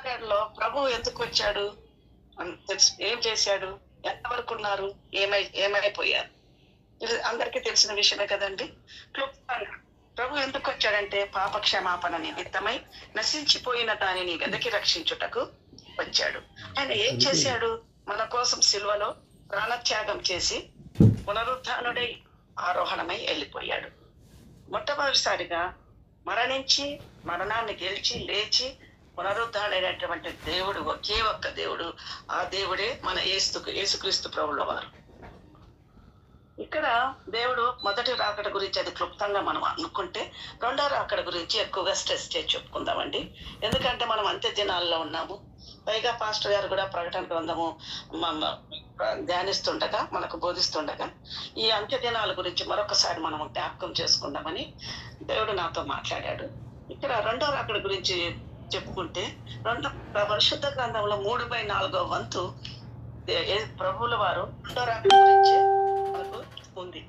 రాకడలో ప్రభు ఎందుకు వచ్చాడు తెలుసు, ఏం చేశాడు, ఎంతవరకు ఉన్నారు, ఏమైపోయారు, ఇది అందరికీ తెలిసిన విషయమే కదండి. క్లుప్తంగా ప్రభు ఎందుకు వచ్చాడంటే పాప క్షమాపణ నిమిత్తమై నశించిపోయిన దానిని వెదకి రక్షించుటకు వచ్చాడు. ఆయన ఏం చేశాడు? మన కోసం సిలువలో ప్రాణత్యాగం చేసి పునరుద్ధానుడై ఆరోహణమై వెళ్ళిపోయాడు. మొట్టమొదటిసారిగా మరణించి మరణాన్ని గెలిచి లేచి పునరుద్ధాడైనటువంటి దేవుడు ఒకే ఒక్క దేవుడు. ఆ దేవుడే మన యేసుక్రీస్తు ప్రభుల వారు. ఇక్కడ దేవుడు మొదటి రాకడ గురించి అది క్లుప్తంగా మనం అనుకుంటే, రెండో రాకడ గురించి ఎక్కువగా స్ట్రెస్ చేసి చెప్పుకుందామండి. ఎందుకంటే మనం అంత్య దినాల్లో ఉన్నాము. పైగా పాస్టర్ గారు కూడా ప్రకటన గ్రంథము ధ్యానిస్తుండగా, మనకు బోధిస్తుండగా ఈ అంత్య దినాల గురించి మరొకసారి మనం జ్ఞాపకం చేసుకుందామని దేవుడు నాతో మాట్లాడాడు. ఇక్కడ రెండో రాకడ గురించి చెప్పుకుంటే, పరిశుద్ధ గ్రంథంలో 3/4 వంతు ప్రభువుల వారు రెండో రాకడ గురించి మనకు ఉంది.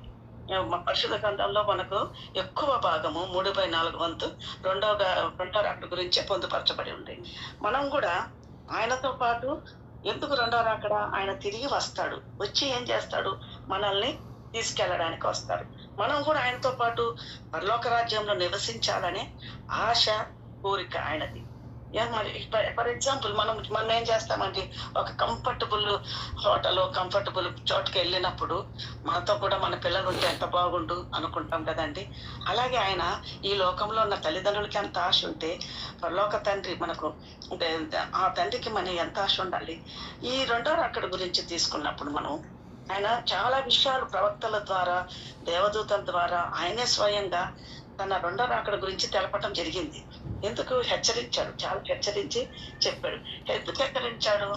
పరిశుద్ధ గ్రంథంలో మనకు ఎక్కువ భాగము 3/4 వంతు రెండో రాకడ గురించే పొందుపరచబడి ఉంది. మనం కూడా ఆయనతో పాటు ఎందుకు రెండో రాకడ? ఆయన తిరిగి వస్తాడు. వచ్చి ఏం చేస్తాడు? మనల్ని తీసుకెళ్ళడానికి వస్తాడు. మనం కూడా ఆయనతో పాటు పరలోక రాజ్యంలో నివసించాలనే ఆశ, కోరిక ఆయనది. మరి ఫర్ ఎగ్జాంపుల్ మనం ఏం చేస్తామంటే, ఒక కంఫర్టబుల్ హోటల్, కంఫర్టబుల్ చోటుకి వెళ్ళినప్పుడు మనతో కూడా మన పిల్లలు ఉంటే ఎంత బాగుండు అనుకుంటాం కదండి. అలాగే ఆయన ఈ లోకంలో ఉన్న తల్లిదండ్రులకి ఎంత ఆశ ఉంటే, పరలోక తండ్రి మనకు ఆ తండ్రికి మన ఎంత ఆశ ఉండాలి. ఈ రెండో రాకడ గురించి తీసుకున్నప్పుడు మనం ఆయన చాలా విషయాలు ప్రవక్తల ద్వారా, దేవదూతల ద్వారా ఆయనే స్వయంగా తన రెండో రాకడ గురించి తెలపటం జరిగింది. ఎందుకు? హెచ్చరించాడు, చాలా హెచ్చరించి చెప్పాడు. ఎందుకు హెచ్చరించాడు?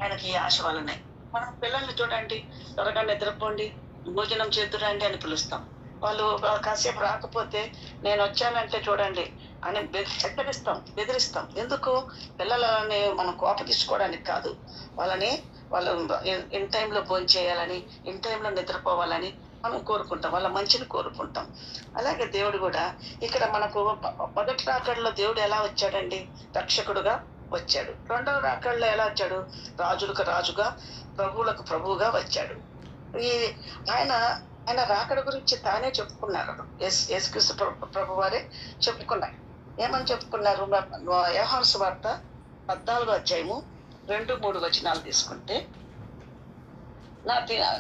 ఆయనకి ఈ ఆశ వలనే. మనం పిల్లల్ని చూడండి, త్వరగా నిద్రపోండి, భోజనం చేద్దురండి అని పిలుస్తాం. వాళ్ళు కాసేపు రాకపోతే నేను వచ్చానంటే చూడండి అని బెదిరిస్తాం. ఎందుకు? పిల్లలని మనం కోపగించుకోవడానికి కాదు, వాళ్ళు ఇన్ టైంలో భోజనం చేయాలని, ఇన్ టైంలో నిద్రపోవాలని మనం కోరుకుంటాం, వాళ్ళ మంచిని కోరుకుంటాం. అలాగే దేవుడు కూడా ఇక్కడ మనకు మొదటి రాకడలో దేవుడు ఎలా వచ్చాడండి? రక్షకుడుగా వచ్చాడు. రెండవ రాకడలో ఎలా వచ్చాడు? రాజులకు రాజుగా, ప్రభువులకు ప్రభువుగా వచ్చాడు. ఆయన రాకడ గురించి తానే చెప్పుకున్నారు. యేసుక్రీస్తు ప్రభు వారే చెప్పుకున్నారు. ఏమని చెప్పుకున్నారు? యోహాను సువార్త 14వ అధ్యాయము 2-3 వచనాలు తీసుకుంటే,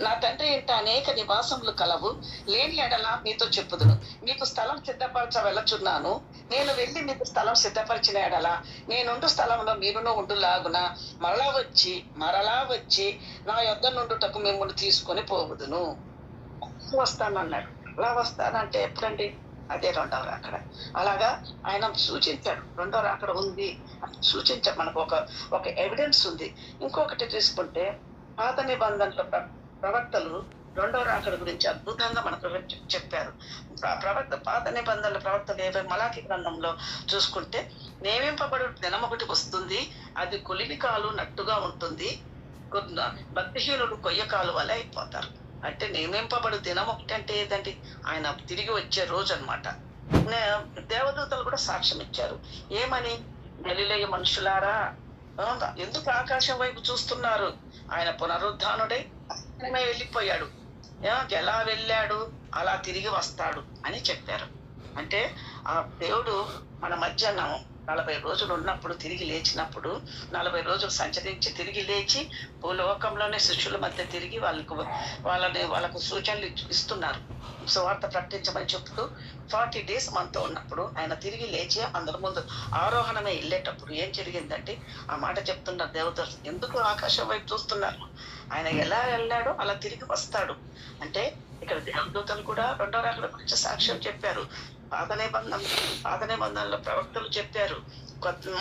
నా తండ్రి ఇంట అనేక నివాసములు కలవు, లేని ఎడల మీతో చెప్పుదును. మీకు స్థలం సిద్ధపరచ వెళ్ళచున్నాను. నేను వెళ్ళి మీకు స్థలం సిద్ధపరిచిన ఎడల నేనుండు స్థలంలో మీరును ఉండులాగున మరలా వచ్చి నా యొద్ద నుండుటకు మిమ్మల్ని తీసుకొని పోవుదును. వస్తానన్నాడు. అలా వస్తానంటే ఎప్పుడండి? అదే రెండవ రాకడ. అలాగా ఆయన సూచించాడు, రెండో రాకడ ఉంది సూచించాడు. మనకు ఒక ఎవిడెన్స్ ఉంది. ఇంకొకటి తీసుకుంటే, పాత నిబంధనల ప్రవక్తలు రెండో రాకడ గురించి అద్భుతంగా మనకు చెప్పారు. పాత నిబంధనల ప్రవక్తలు మలాకి గ్రంథంలో చూసుకుంటే, నియమింపబడు దినం ఒకటి వస్తుంది, అది కొలిమికాలు నట్టుగా ఉంటుంది, భక్తిహీనులు కొయ్యకాలు వల్ల అయిపోతారు. అంటే నియమింపబడు దినం ఒకటి అంటే ఏదండి? ఆయన తిరిగి వచ్చే రోజు అన్నమాట. దేవదూతలు కూడా సాక్ష్యం ఇచ్చారు. ఏమని? గలిలయ మనుషులారా, ఎందుకు ఆకాశం వైపు చూస్తున్నారు? ఆయన పునరుద్ధానుడై వెళ్ళిపోయాడు. ఎలా వెళ్ళాడు అలా తిరిగి వస్తాడు అని చెప్పారు. అంటే ఆ దేవుడు మన మధ్య 40 రోజులు ఉన్నప్పుడు, తిరిగి లేచినప్పుడు 40 రోజులు సంచరించి తిరిగి లేచి భూలోకంలోనే శిష్యుల మధ్య తిరిగి వాళ్ళకు సూచనలు ఇస్తున్నారు. సువార్త ప్రకటించమని చెప్తూ 40 days మనతో ఉన్నప్పుడు ఆయన తిరిగి లేచి అందరి ముందు ఆరోహణమే వెళ్ళేటప్పుడు ఏం జరిగిందంటే, ఆ మాట చెప్తున్నారు దేవతలు. ఎందుకు ఆకాశం వైపు చూస్తున్నారు? ఆయన ఎలా వెళ్ళాడో అలా తిరిగి వస్తాడు. అంటే ఇక్కడ దేవదూతలు కూడా రెండో రాకడ గురించి సాక్ష్యం చెప్పారు. పాత నిబంధనలో ప్రవక్తలు చెప్పారు.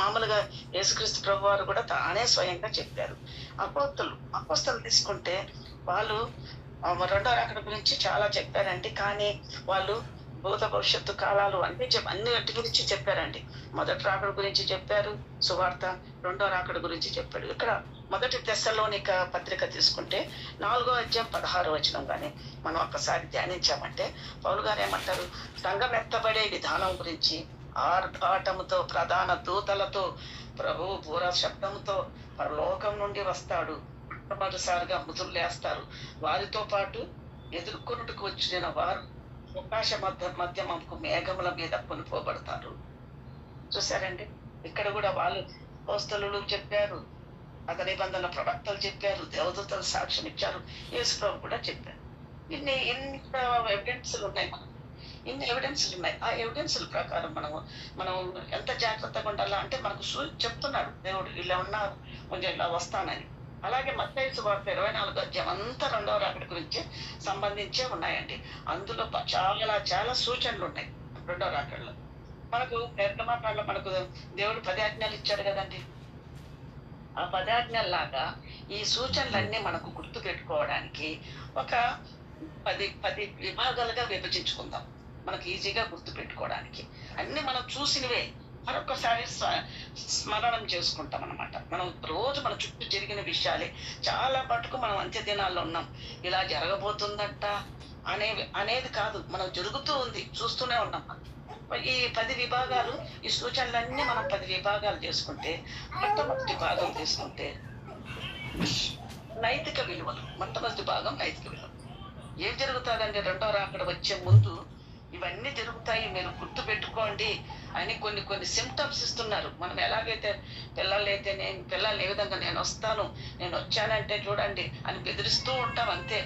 మామూలుగా యేసుక్రీస్తు ప్రభు వారు కూడా తానే స్వయంగా చెప్పారు. అపోస్తలు తీసుకుంటే వాళ్ళు రెండో రాకడ గురించి చాలా చెప్పారండి. కానీ వాళ్ళు భూత భవిష్యత్తు కాలాలు అన్నిటి గురించి చెప్పారండి. మొదటి రాకడ గురించి చెప్పారు సువార్త, రెండో రాకడ గురించి చెప్పాడు. ఇక్కడ మొదటి తెస్సలోనిక పత్రిక తీసుకుంటే 4వ అధ్యాయం 16వ వచనం కానీ మనం ఒక్కసారి ధ్యానించామంటే, పౌలు గారు ఏమంటారు? సంఘం ఎత్తబడే విధానం గురించి ఆర్భాటముతో ప్రధాన దూతలతో ప్రభు బూర శబ్దంతో పరలోకం నుండి వస్తాడు. మొట్టమొదటిసారిగా మృతులు లేస్తారు. వారితో పాటు ఎదుర్కొన్నట్టుకు వచ్చిన వారు ఆకాశ మధ్యమకు మేఘముల మీద కొనుకోబడతారు. చూసారండి, ఇక్కడ కూడా వాళ్ళు అపోస్తలులు చెప్పారు, అత నిబంధన ప్రవక్తలు చెప్పారు, దేవదూతలు సాక్ష్యం ఇచ్చారు, యేసు ప్రభు కూడా చెప్పారు. ఇంత ఎవిడెన్స్లు ఉన్నాయి మనకు, ఇన్ని ఎవిడెన్స్లు ఉన్నాయి. ఆ ఎవిడెన్స్ల ప్రకారం మనం ఎంత జాగ్రత్తగా ఉండాలా అంటే మనకు చెప్తున్నాడు దేవుడు, ఇలా ఉన్నారు, కొంచెం ఇలా వస్తానని. అలాగే మత్తయి సువార్త 24వ అధ్యాయం అంతా రెండవ రాకడ గురించి సంబంధించే ఉన్నాయండి. అందులో చాలా చాలా సూచనలు ఉన్నాయి రెండవ రాకడలో. మనకు నిర్గమాకాండలో మనకు దేవుడు 10 ఆజ్ఞలు ఇచ్చాడు కదండి. ఆ 10 ఆజ్ఞల్లాగా ఈ సూచనలన్నీ మనకు గుర్తు పెట్టుకోవడానికి ఒక 10 విభాగాలుగా విభజించుకుందాం, మనకు ఈజీగా గుర్తు పెట్టుకోవడానికి. అన్ని మనం చూసినవే మరొకసారి స్మరణం చేసుకుంటాం అన్నమాట. మనం రోజు మన చుట్టూ జరిగిన విషయాలే. చాలా మటుకు మనం అంత్య దినాల్లో ఉన్నాం, ఇలా జరగబోతుందంట అనేది కాదు, మనం జరుగుతూ ఉంది, చూస్తూనే ఉన్నాం. ఈ 10 విభాగాలు, ఈ సూచనలన్నీ మనం 10 విభాగాలు చేసుకుంటే, మొట్టమొదటి భాగం తీసుకుంటే నైతిక విలువలు. మొట్టమొదటి భాగం నైతిక విలువలు. ఏం జరుగుతుందండి రెండవ రాకడ వచ్చే ముందు? ఇవన్నీ జరుగుతాయి, మీరు గుర్తు పెట్టుకోండి అని కొన్ని సిమ్టమ్స్ ఇస్తున్నారు. మనం ఎలాగైతే పిల్లలు ఏ విధంగా నేను వస్తాను, నేను వచ్చానంటే చూడండి అని బెదిరిస్తూ ఉంటాం అంతే.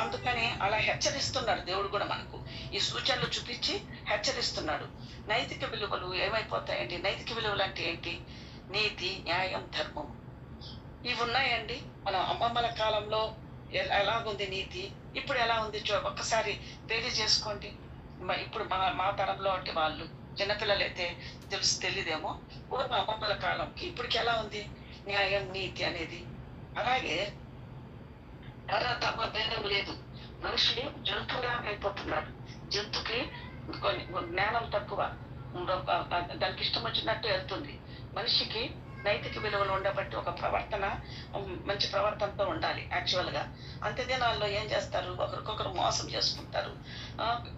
అందుకని అలా హెచ్చరిస్తున్నాడు దేవుడు కూడా మనకు. ఈ సూచనలు చూపించి హెచ్చరిస్తున్నాడు. నైతిక విలువలు ఏమైపోతాయండి? నైతిక విలువలు అంటే ఏంటి? నీతి, న్యాయం, ధర్మం, ఇవి ఉన్నాయండి. మన అమ్మమ్మల కాలంలో ఎలాగుంది నీతి, ఇప్పుడు ఎలా ఉంది ఒక్కసారి పెళ్లి చేసుకోండి. ఇప్పుడు మా తరంలో అంటే వాళ్ళు చిన్నపిల్లలు అయితే తెలియదేమో, పూర్వ అమ్మమ్మల కాలంకి ఇప్పటికి ఎలా ఉంది న్యాయం, నీతి అనేది. అలాగే తమ భేదం లేదు. మనిషి జంతువుగా అయిపోతున్నాడు. జంతువుకి జ్ఞానం తక్కువ, దానికి ఇష్టం వచ్చినట్టు వెళ్తుంది. మనిషికి నైతిక విలువలు ఉండబట్టి ఒక ప్రవర్తన, మంచి ప్రవర్తనతో ఉండాలి. యాక్చువల్గా అంత్యదినాల్లో ఏం చేస్తారు? ఒకరికొకరు మోసం చేసుకుంటారు.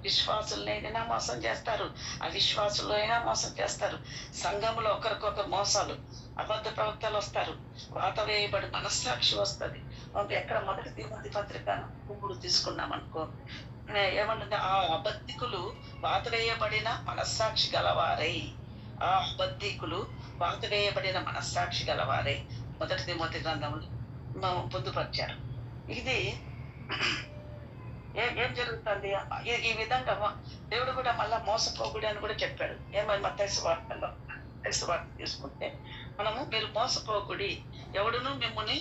విశ్వాసులైనా మోసం చేస్తారు, అవిశ్వాసులు అయినా మోసం చేస్తారు. సంఘంలో ఒకరికొకరు మోసాలు, అబద్ధ ప్రవక్తలు వస్తారు, వాత వేయబడి మనస్సాక్షి వస్తుంది. ఎక్కడ మొదటి తిమోతి పత్రిక 3 తీసుకున్నాం అనుకో, ఏమంటుంది? ఆ అబద్ధికులు వాత వేయబడిన మనస్సాక్షి గలవారై, ఆ అబద్ధికులు వాత వేయబడిన మనస్సాక్షి గలవారై మొదటి తిమోతి గ్రంథంలో పొందుపరిచారు. ఇది ఏం జరుగుతుంది? ఈ విధంగా దేవుడు కూడా మళ్ళా మోసపోకూడదు అని కూడా చెప్పాడు. ఏమని మత్తయి సువార్తలో తీసుకుంటే మనము, మీరు మోసపోకుడి, ఎవడును మిమ్మల్ని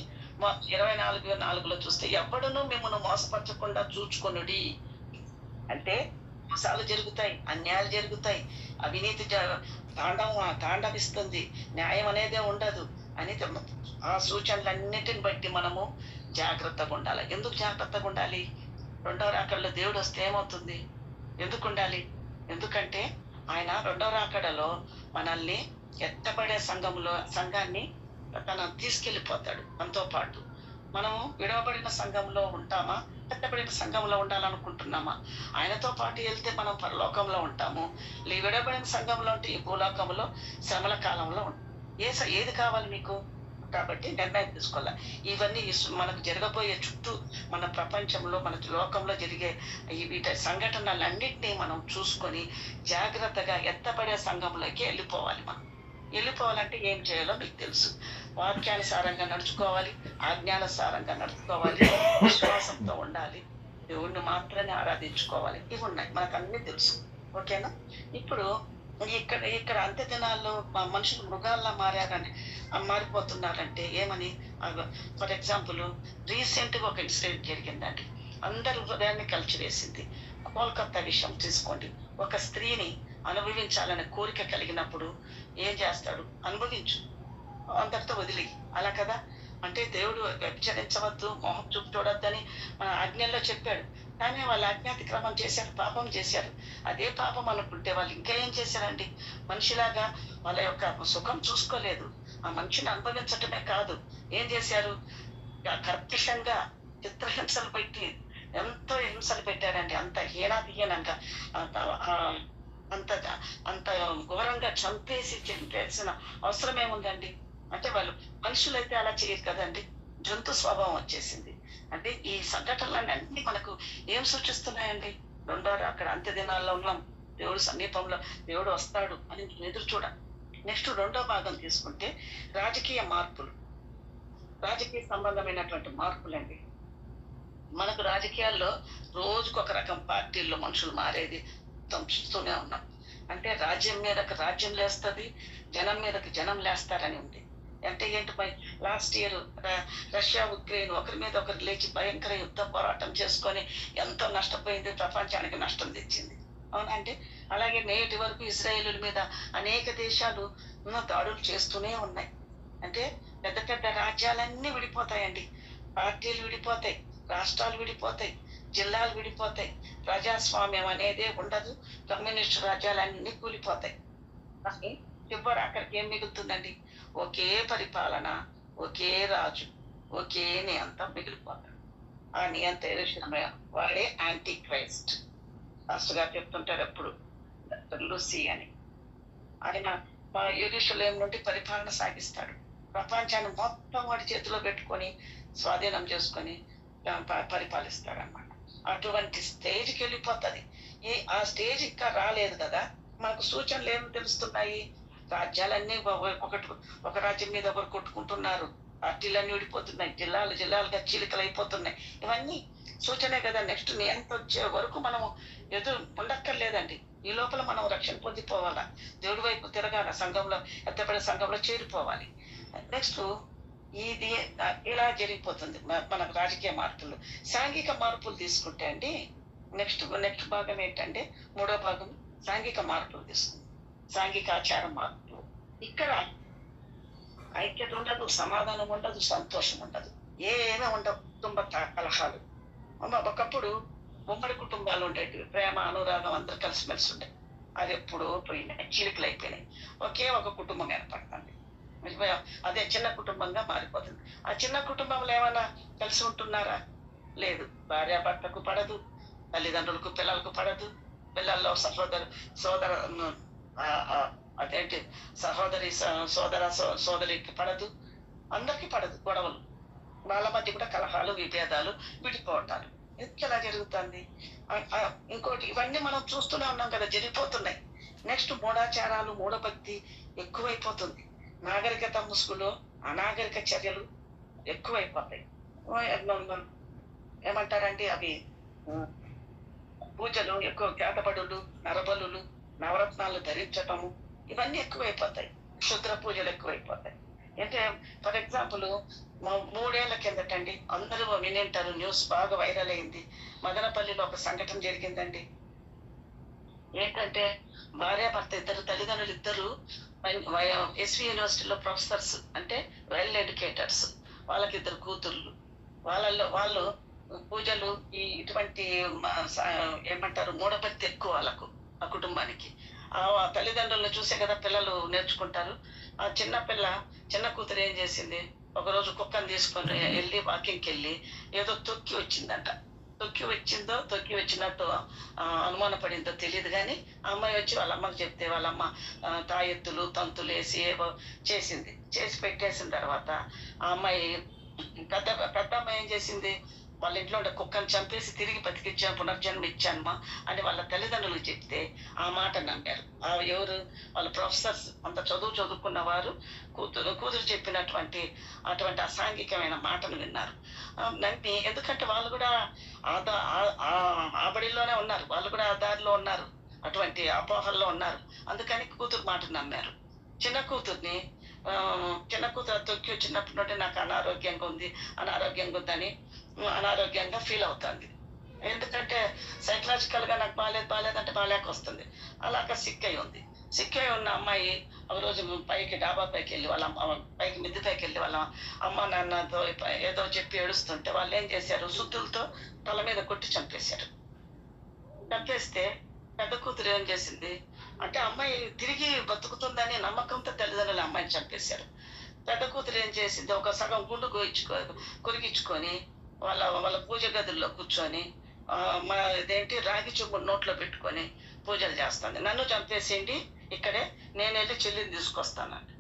24:4 చూస్తే, ఎవడును మిమ్మల్ని మోసపరచకుండా చూచుకొనుడి. అంటే మోసాలు జరుగుతాయి, అన్యాయాలు జరుగుతాయి, అవినీతి తాండవిస్తుంది, న్యాయం అనేదే ఉండదు అని ఆ సూచనలన్నిటిని బట్టి మనము జాగ్రత్తగా ఉండాలి. ఎందుకు జాగ్రత్తగా ఉండాలి? రెండవ రాకడలో దేవుడు వస్తే ఏమవుతుంది? ఎందుకు ఉండాలి? ఎందుకంటే ఆయన రెండవ రాకడలో మనల్ని ఎత్తబడే సంఘాన్ని తన తీసుకెళ్ళిపోతాడు. మనతో పాటు మనము విడవబడిన సంఘంలో ఉంటామా, ఎత్తబడిన సంఘంలో ఉండాలనుకుంటున్నామా? ఆయనతో పాటు వెళ్తే మనం పరలోకంలో ఉంటాము. విడవబడిన సంఘంలో ఉంటే ఈ భూలోకంలో శ్రమల కాలంలో ఉంటాం. ఏది కావాలి మీకు? కాబట్టి నిర్ణయం తీసుకోవాలి. ఇవన్నీ మనకు జరగబోయే చుట్టూ మన ప్రపంచంలో, మన లోకంలో జరిగే వీటి సంఘటనలన్నింటినీ మనం చూసుకొని జాగ్రత్తగా ఎత్తబడే సంఘంలోకి వెళ్ళిపోవాలి. వెళ్ళిపోవాలంటే ఏం చేయాలో మీకు తెలుసు. వాక్యానుసారంగా నడుచుకోవాలి, ఆజ్ఞానుసారంగా నడుచుకోవాలి, విశ్వాసంతో ఉండాలి, దేవుణ్ణి మాత్రమే ఆరాధించుకోవాలి. ఇవి ఉన్నాయి, మనకు అన్ని తెలుసు. ఓకేనా? ఇప్పుడు ఇక్కడ అంత్య దినాల్లో మనుషులు మృగాల్లా మారిపోతున్నారంటే ఏమని? ఫర్ ఎగ్జాంపుల్, రీసెంట్గా ఒక ఇన్సిడెంట్ జరిగిందండి, అందరి హృదయాన్ని కలిచివేసింది. కోల్కత్తా విషయం తీసుకోండి. ఒక స్త్రీని అనుభవించాలనే కోరిక కలిగినప్పుడు ఏం చేస్తాడు? అనుభవించు, అంతటితో వదిలి. అలా కదా? అంటే దేవుడు వ్యభిచరించవద్దు, మోహం చూపు చూడొద్దని మన ఆజ్ఞల్లో చెప్పాడు. కానీ వాళ్ళు అజ్ఞాతిక్రమం చేశారు, పాపం చేశారు. అదే పాపం అనుకుంటే వాళ్ళు ఇంకా ఏం చేశారండి? మనిషిలాగా వాళ్ళ యొక్క సుఖం చూసుకోలేదు. ఆ మనిషిని అనుభవించటమే కాదు, ఏం చేశారు? కర్కశంగా చిత్రహింసలు పెట్టి ఎంతో హింసలు పెట్టారండి. అంత హీనంగా అంత అంత ఘోరంగా చంపేసిన అవసరం ఏముందండి? అంటే వాళ్ళు మనుషులైతే అలా చేయరు కదండి. జంతు స్వభావం వచ్చేసింది. అంటే ఈ సంఘటనలన్నీ అన్ని మనకు ఏం సూచిస్తున్నాయండి? అక్కడ అంత్య దినాల్లో ఉన్నాం, దేవుడు సమీపంలో, దేవుడు వస్తాడు అని ఎదురు చూడాలి. నెక్స్ట్ రెండో భాగం తీసుకుంటే రాజకీయ మార్పులు, రాజకీయ సంబంధమైనటువంటి మార్పులండి. మనకు రాజకీయాల్లో రోజుకు ఒక రకం పార్టీల్లో మనుషులు మారేది చూస్తూనే ఉన్నాం. అంటే రాజ్యం మీదకి రాజ్యం లేస్తుంది, జనం మీదకి జనం లేస్తారని ఉంది. అంటే ఏంటి? లాస్ట్ ఇయర్ రష్యా ఉక్రెయిన్ ఒకరి మీద ఒకరు లేచి భయంకర యుద్ధ పోరాటం చేసుకొని ఎంతో నష్టపోయింది, ప్రపంచానికి నష్టం తెచ్చింది. అవునంటే అలాగే నేటి వరకు ఇజ్రాయేలుల మీద అనేక దేశాలు దాడులు చేస్తూనే ఉన్నాయి. అంటే పెద్ద పెద్ద రాజ్యాలన్నీ విడిపోతాయండి, పార్టీలు విడిపోతాయి, రాష్ట్రాలు విడిపోతాయి, జిల్లాలు విడిపోతాయి, ప్రజాస్వామ్యం అనేదే ఉండదు, కమ్యూనిస్టు రాజ్యాలన్నీ కూలిపోతాయి. కానీ చివరి అక్కడికి ఏం మిగులుతుందండి? ఒకే పరిపాలన, ఒకే రాజు, ఒకే నియంత మిగిలిపోతాడు. ఆ నియంత వాడే యాంటీ క్రైస్ట్. ఫాస్ట్ గా చెప్తుంటారు ఎప్పుడు లూసీ అని. ఆయన యెరూషలేము నుండి పరిపాలన సాగిస్తాడు. ప్రపంచాన్ని మొత్తం వాడి చేతిలో పెట్టుకొని స్వాధీనం చేసుకొని పరిపాలిస్తాడు అన్నమాట. అటువంటి స్టేజ్కి వెళ్ళిపోతుంది. ఆ స్టేజ్ ఇంకా రాలేదు కదా. మనకు సూచనలు ఏమి తెలుస్తున్నాయి? రాజ్యాలన్నీ ఒక రాజ్యం మీద ఒకరు కొట్టుకుంటున్నారు, పార్టీలన్నీ విడిపోతున్నాయి, జిల్లాలుగా చీలికలు అయిపోతున్నాయి. ఇవన్నీ సూచనే కదా. నెక్స్ట్ ఎంత వచ్చే వరకు మనము ఎదురు ఉండక్కర్లేదండి. ఈ లోపల మనం రక్షణ పొందిపోవాలా, దేవుడి వైపు తిరగాల, సంఘంలో ఎత్తపడే సంఘంలో చేరిపోవాలి. నెక్స్ట్ ఇది ఇలా జరిగిపోతుంది మనకు రాజకీయ మార్పులు. సాంఘిక మార్పులు తీసుకుంటే అండి నెక్స్ట్ భాగం ఏంటంటే మూడో భాగం సాంఘిక మార్పులు తీసుకుంది. సాంఘిక ఆచార మార్పులు. ఇక్కడ ఐక్యత ఉండదు, సమాధానం ఉండదు, సంతోషం ఉండదు, ఏమీ ఉండవు. కుటుంబ కలహాలు. ఒకప్పుడు ఉమ్మడి కుటుంబాలు ఉండేటివి, ప్రేమ అనురాగం అందరు కలిసిమెలిసి ఉండే. అది ఎప్పుడూ పోయినాయి, చీలికలు అయిపోయినాయి. ఒకే ఒక కుటుంబం ఏర్పడుతుంది, అదే చిన్న కుటుంబంగా మారిపోతుంది. ఆ చిన్న కుటుంబంలో ఏమైనా కలిసి ఉంటున్నారా? లేదు. భార్యాభర్తకు పడదు, తల్లిదండ్రులకు పిల్లలకు పడదు, పిల్లల్లో సోదర అదేంటి సోదరికి పడదు, అందరికీ పడదు. గొడవలు, వాళ్ళ మధ్య కూడా కలహాలు, విభేదాలు, విడిపోవటాలు. ఎందుకు ఎలా జరుగుతుంది? ఇంకోటి ఇవన్నీ మనం చూస్తూనే ఉన్నాం కదా, జరిగిపోతున్నాయి. నెక్స్ట్ మూఢాచారాలు, మూఢభక్తి ఎక్కువైపోతుంది. నాగరికత ముసుగులో అనాగరిక చర్యలు ఎక్కువైపోతాయి. ఏమంటారండి అవి పూజలు ఎక్కువ, కేటబడులు, నరబలులు, నవరత్నాలు ధరించటము, ఇవన్నీ ఎక్కువైపోతాయి. క్షుద్ర పూజలు ఎక్కువైపోతాయి. అంటే ఫర్ ఎగ్జాంపుల్ 3 ఏళ్ల కిందటండి అందరూ వినింటారు, న్యూస్ బాగా వైరల్ అయింది. మదనపల్లిలో ఒక సంఘటన జరిగిందండి. ఏంటంటే భార్యాభర్త ఇద్దరు, తల్లిదండ్రులు ఇద్దరు ఎస్వి యూనివర్సిటీలో ప్రొఫెసర్స్, అంటే వెల్ ఎడ్యుకేటర్స్. వాళ్ళకి 2 కూతుర్లు. వాళ్ళు పూజలు ఇటువంటి ఏమంటారు మూఢభక్తి ఎక్కువ వాళ్ళకు, ఆ కుటుంబానికి. ఆ తల్లిదండ్రులను చూసే కదా పిల్లలు నేర్చుకుంటారు. ఆ చిన్న కూతురు ఏం చేసింది, ఒకరోజు కుక్కను తీసుకొని వెళ్ళి వాకింగ్కి వెళ్ళి ఏదో తొక్కి వచ్చినట్టు అనుమాన పడిందో తెలియదు. కానీ ఆ అమ్మాయి వచ్చి వాళ్ళ అమ్మకి చెప్తే వాళ్ళమ్మ తాయెత్తులు తంతులు వేసి ఏవో చేసి పెట్టేసిన తర్వాత ఆ అమ్మాయి పెద్ద అమ్మాయి ఏం చేసింది, వాళ్ళ ఇంట్లో ఉండే కుక్కను చంపేసి తిరిగి బతికిచ్చాను, పునర్జన్మ ఇచ్చానమ్మా అని వాళ్ళ తల్లిదండ్రులకు చెప్తే ఆ మాట నమ్మారు. ఎవరు? వాళ్ళ ప్రొఫెసర్స్, అంత చదువుకున్న వారు కూతురు చెప్పినటువంటి అటువంటి అసాంఘికమైన మాటను విన్నారు, నమ్మి. ఎందుకంటే వాళ్ళు కూడా ఆ బడిలోనే ఉన్నారు, వాళ్ళు కూడా ఆ దారిలో ఉన్నారు, అటువంటి అపోహల్లో ఉన్నారు. అందుకని కూతురు మాట నమ్మారు. చిన్న కూతురు తొక్కి చిన్నప్పటి నుండి నాకు అనారోగ్యంగా ఉందని అనారోగ్యంగా ఫీల్ అవుతుంది. ఎందుకంటే సైకలాజికల్ గా నాకు బాగాలేదంటే బాగాలేక వస్తుంది. అలాగా సిక్ అయి ఉన్న అమ్మాయి ఒక రోజు డాబా పైకి వెళ్ళి వాళ్ళ మిద్దె పైకి వెళ్ళి వాళ్ళ అమ్మ నాన్నతో ఏదో చెప్పి ఏడుస్తుంటే వాళ్ళు ఏం చేశారు, సుత్తులతో తల మీద కొట్టి చంపేస్తే పెద్ద కూతురు ఏం చేసింది అంటే, అమ్మాయి తిరిగి బతుకుతుందని నమ్మకంతో తల్లిదండ్రులు అమ్మాయిని చంపేశారు. పెద్ద కూతురు ఏం చేసింది, ఒక సగం గుండు కొరిగించుకొని వాళ్ళ పూజ గదుల్లో కూర్చొని ఇదేంటి రాగి చెంబు నోట్లో పెట్టుకొని పూజలు చేస్తుంది. నన్ను చంపేసేయండి ఇక్కడే, నేను వెళ్ళి చెల్లిని తీసుకొస్తానండి.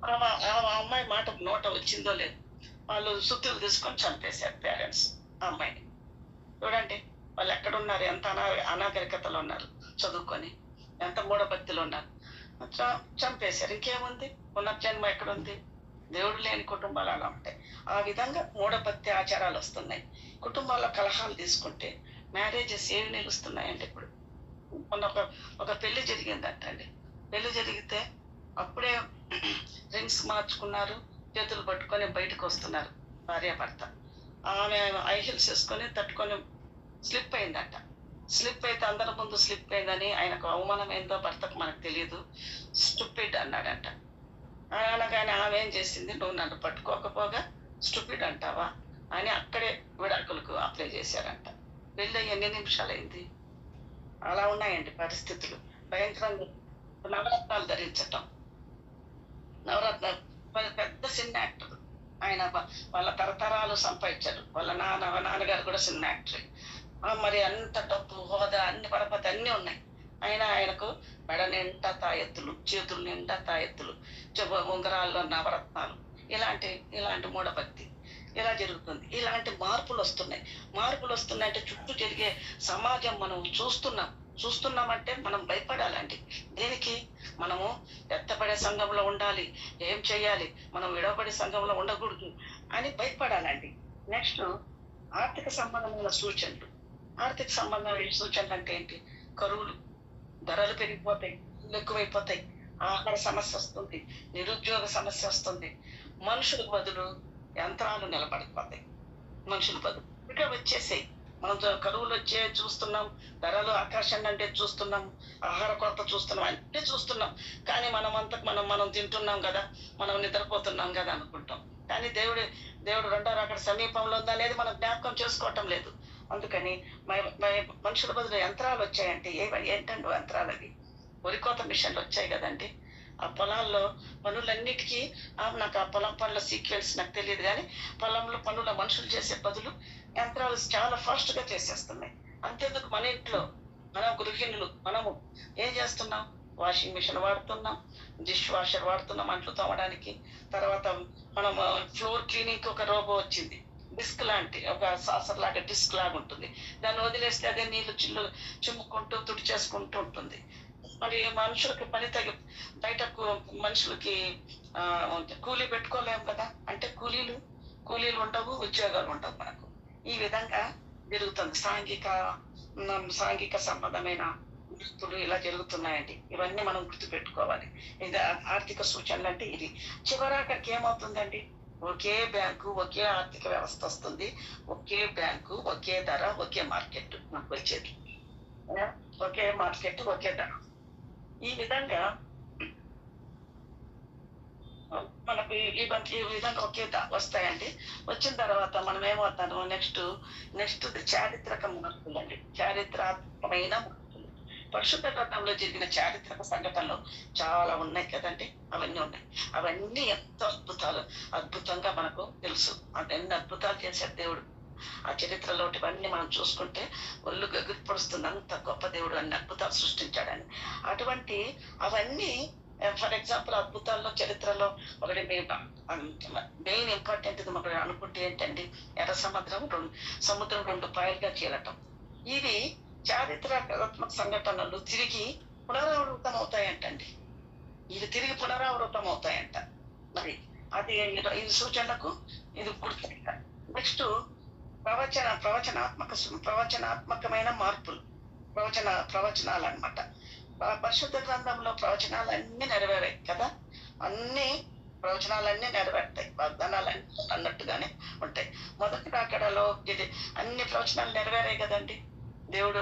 ఆ అమ్మాయి మాట నోట వచ్చిందో లేదు, వాళ్ళు సుత్తులు తీసుకొని చంపేశారు పేరెంట్స్ ఆ అమ్మాయిని. చూడండి వాళ్ళు ఎక్కడున్నారు, ఎంత అనాగరికతలో ఉన్నారు, చదువుకొని ఎంత మూఢభక్తులు ఉన్నారు. చంపేశారు. ఇంకేముంది, పునర్జన్మ ఎక్కడుంది? దేవుడు లేని కుటుంబాలు అలా ఉంటాయి. ఆ విధంగా మూఢభక్తి ఆచారాలు వస్తున్నాయి. కుటుంబాల్లో కలహాలు తీసుకుంటే మ్యారేజెస్ ఏమి నిలుస్తున్నాయండి. ఇప్పుడు మొన్న ఒక పెళ్లి జరిగిందంటండి. పెళ్లి జరిగితే అప్పుడే రింగ్స్ మార్చుకున్నారు, చేతులు పట్టుకొని బయటకు వస్తున్నారు భార్యాభర్త. ఆమె ఐ హీల్స్ వేసుకొని తట్టుకొని స్లిప్ అయిందట. స్లిప్ అయితే అందరి ముందు స్లిప్ అయిందని ఆయనకు అవమానం ఏందో భర్తకు మనకు తెలియదు. స్టూపిడ్ అన్నాడంట. అనగానే ఆమె ఏం చేసింది, నువ్వు నన్ను పట్టుకోకపోగా స్టూపిడ్ అంటావా అని అక్కడే విడాకులకు అప్లై చేశారంట. పెళ్ళి ఎన్ని నిమిషాలైంది. అలా ఉన్నాయండి పరిస్థితులు భయంకరంగా. నవరత్నాలు ధరించటం, నవరత్నాలు పెద్ద సినిమా యాక్టర్ ఆయన, వాళ్ళ తరతరాలు సంపాదించారు. వాళ్ళ నాన్నగారు కూడా సినిమా యాక్టర్. మరి అంత డబ్బు, హోదా, అన్ని పరపతి అన్నీ ఉన్నాయి. అయినా ఆయనకు మెడ నిండా తాయెత్తులు, చేతులు నిండా తాయెత్తులు, ఉంగరాల్లో నవరత్నాలు, ఇలాంటి మూఢభక్తి ఇలా జరుగుతుంది. ఇలాంటి మార్పులు వస్తున్నాయి. మార్పులు వస్తున్నాయంటే చుట్టూ జరిగే సమాజం మనం చూస్తున్నామంటే మనం భయపడాలండి. దేనికి? మనము ఎత్తపడే సంఘంలో ఉండాలి, ఏం చేయాలి, మనం విడవబడే సంఘంలో ఉండకూడదు అని భయపడాలండి. నెక్స్ట్ ఆర్థిక సంబంధమైన సూచనలు. ఆర్థిక సంబంధమైన సూచనలు అంటే ఏంటి? కరువులు, ధరలు పెరిగిపోతాయి, ఎక్కువైపోతాయి, ఆహార సమస్య వస్తుంది, నిరుద్యోగ సమస్య వస్తుంది, మనుషులకు బదులు యంత్రాలు నిలబడిపోతాయి. మనుషుల బదులు ఇక వచ్చేసాయి. మనం కరువులు వచ్చే చూస్తున్నాం, ధరలు ఆకర్షణ అంటే చూస్తున్నాం, ఆహార కొరత చూస్తున్నాం, అన్నీ చూస్తున్నాం. కానీ మనం తింటున్నాం కదా, మనం నిద్రపోతున్నాం కదా అనుకుంటాం. కానీ దేవుడు రెండో రాకడ సమీపంలో ఉందా అనేది మనం జ్ఞాపకం చేసుకోవటం లేదు. అందుకని మనుషుల బదులు యంత్రాలు వచ్చాయంటే ఏంటండి యంత్రాలు? అవి వరికోత మిషన్లు వచ్చాయి కదండి. ఆ పొలాల్లో పనులన్నిటికీ నాకు ఆ పొలం పనుల సీక్వెన్స్ నాకు తెలియదు, కానీ పొలంలో పనుల మనుషులు చేసే బదులు యంత్రాలు చాలా ఫాస్ట్ గా చేసేస్తున్నాయి. అంతేందుకు మన ఇంట్లో మనం గృహిణులు మనము ఏం చేస్తున్నాం? వాషింగ్ మిషన్ వాడుతున్నాం, డిష్ వాషర్ వాడుతున్నాం అంట్లు తోమడానికి. తర్వాత మనం ఫ్లోర్ క్లీనింగ్ ఒక రోబో వచ్చింది, డిస్క్ లాంటి ఒక సాసర్ లాగా డిస్క్ లాగా ఉంటుంది. దాన్ని వదిలేస్తే అదే నీళ్లు చిమ్ముకుంటూ తుడిచేసుకుంటూ ఉంటుంది. మరి మనుషులకి పని బయట మనుషులకి కూలీ పెట్టుకోలేము కదా, అంటే కూలీలు ఉండవు, ఉద్యోగాలు ఉండవు మనకు. ఈ విధంగా జరుగుతుంది. సాంఘిక సంబంధమైన వృత్తులు ఇలా జరుగుతున్నాయండి. ఇవన్నీ మనం గుర్తుపెట్టుకోవాలి. ఇది ఆర్థిక సూచనలు అంటే ఇది. చివరాఖరికి ఏమవుతుందండి? ఒకే బ్యాంకు, ఒకే ఆర్థిక వ్యవస్థ వస్తుంది. ఒకే బ్యాంకు, ఒకే ధర, ఒకే మార్కెట్ మనకు వచ్చేది. ఒకే మార్కెట్, ఒకే ధర. ఈ విధంగా మనకు ఈ విధంగా ఒకే వస్తాయండి. వచ్చిన తర్వాత మనం ఏమవుతాము? నెక్స్ట్ చారిత్రక మార్పులు అండి. చారిత్రాత్మకమైన మార్పులు. పరిశుద్ధ గ్రంథంలో జరిగిన చారిత్రక సంఘటనలు చాలా ఉన్నాయి కదండి. అవన్నీ ఉన్నాయి. అవన్నీ ఎంతో అద్భుతంగా మనకు తెలుసు. ఎన్ని అద్భుతాలు చేశాడు దేవుడు ఆ చరిత్రలో. ఇవన్నీ మనం చూసుకుంటే ఒళ్ళు గగురు పొడుస్తుంది, అంత గొప్ప దేవుడు అన్ని అద్భుతాలు సృష్టించాడని. అవన్నీ ఫర్ ఎగ్జాంపుల్ అద్భుతాల్లో చరిత్రలో ఒకటి మెయిన్ ఇంపార్టెంట్ ఒకటి అనుకుంటే ఏంటండి? ఎర్ర సముద్రం రెండు పాయలుగా చీలటం. ఇవి చారిత్రాత్మక సంఘటనలు తిరిగి పునరావృతం అవుతాయంటండి. మరి అది ఈ సూచనలకు ఇది గుర్తు. నెక్స్ట్ ప్రవచనాత్మకమైన మార్పులు, ప్రవచనాలు అన్నమాట. పరిశుద్ధ గ్రంథంలో ప్రవచనాలు అన్ని నెరవేరాయి కదా. ప్రవచనాలన్నీ నెరవేరుతాయి, వాగ్దానాలన్నీ అన్నట్టుగానే ఉంటాయి. మొదటి రాకడలో ఇది అన్ని ప్రవచనాలు నెరవేరాయి కదండి. దేవుడు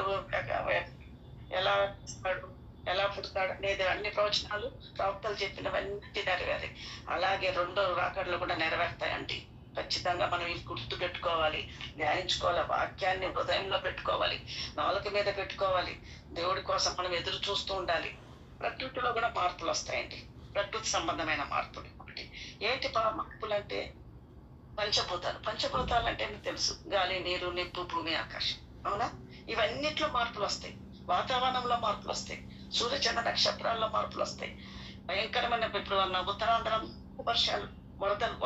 ఎలా ఇస్తాడు, ఎలా పుడతాడు అనేది అన్ని ప్రవచనాలు, ప్రవక్తలు చెప్పినవన్నీ నెరవేరాయి. అలాగే రెండో రాకడలో కూడా నెరవేరుతాయండి. ఖచ్చితంగా మనం ఇది గుర్తు పెట్టుకోవాలి, ధ్యానించుకోవాలి, వాక్యాన్ని హృదయంలో పెట్టుకోవాలి, నాలుక మీద పెట్టుకోవాలి. దేవుడి కోసం మనం ఎదురు చూస్తూ ఉండాలి. ప్రకృతిలో కూడా మార్పులు వస్తాయండి. ప్రకృతి సంబంధమైన మార్పులు. ఒకటి ఏంటి మార్పులు అంటే పంచభూతాలు అంటే మీకు తెలుసు. గాలి, నీరు, నిప్పు, భూమి, ఆకాశం. అవునా? ఇవన్నిట్లో మార్పులు వస్తాయి. వాతావరణంలో మార్పులు వస్తాయి, సూర్యచంద్ర నక్షత్రాల్లో మార్పులు వస్తాయి. భయంకరమైన ఇప్పుడు ఉత్తరాంధ్రం వర్షాలు,